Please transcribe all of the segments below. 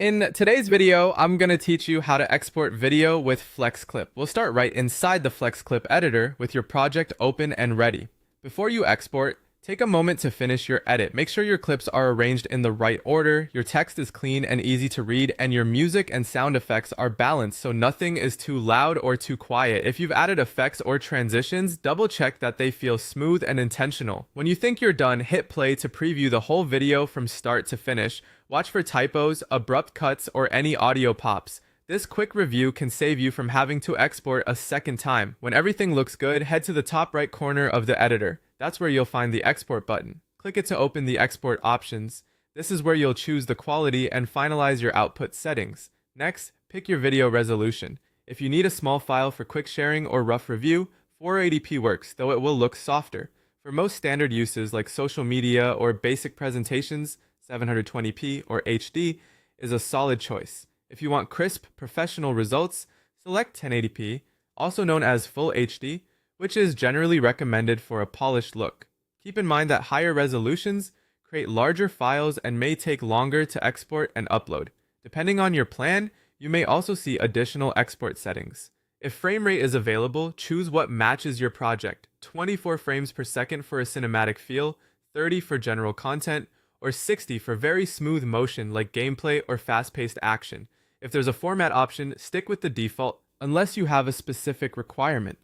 In today's video, I'm going to teach you how to export video with FlexClip. We'll start right inside the FlexClip editor with your project open and ready. Before you export, take a moment to finish your edit. Make sure your clips are arranged in the right order, your text is clean and easy to read, and your music and sound effects are balanced so nothing is too loud or too quiet. If you've added effects or transitions, double check that they feel smooth and intentional. When you think you're done, hit play to preview the whole video from start to finish. Watch for typos, abrupt cuts, or any audio pops. This quick review can save you from having to export a second time. When everything looks good, head to the top right corner of the editor. That's where you'll find the export button. Click it to open the export options. This is where you'll choose the quality and finalize your output settings. Next, pick your video resolution. If you need a small file for quick sharing or rough review, 480p works, though it will look softer. For most standard uses like social media or basic presentations, 720p or HD is a solid choice. If you want crisp, professional results, select 1080p, also known as Full HD, which is generally recommended for a polished look. Keep in mind that higher resolutions create larger files and may take longer to export and upload. Depending on your plan, you may also see additional export settings. If frame rate is available, choose what matches your project. 24 frames per second for a cinematic feel, 30 for general content, or 60 for very smooth motion like gameplay or fast-paced action. If there's a format option, stick with the default unless you have a specific requirement.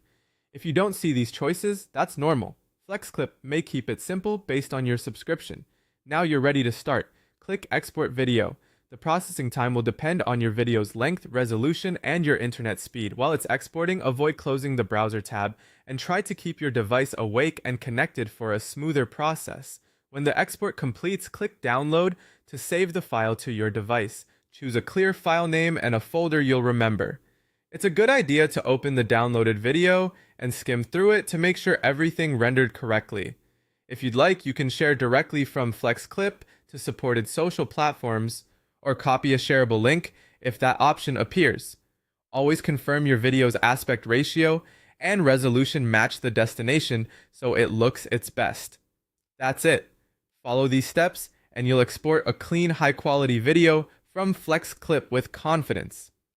If you don't see these choices, that's normal. FlexClip may keep it simple based on your subscription. Now you're ready to start. Click Export Video. The processing time will depend on your video's length, resolution, and your internet speed. While it's exporting, avoid closing the browser tab and try to keep your device awake and connected for a smoother process. When the export completes, click Download to save the file to your device. Choose a clear file name and a folder you'll remember. It's a good idea to open the downloaded video and skim through it to make sure everything rendered correctly. If you'd like, you can share directly from FlexClip to supported social platforms or copy a shareable link if that option appears. Always confirm your video's aspect ratio and resolution match the destination so it looks its best. That's it. Follow these steps and you'll export a clean, high-quality video from FlexClip with confidence.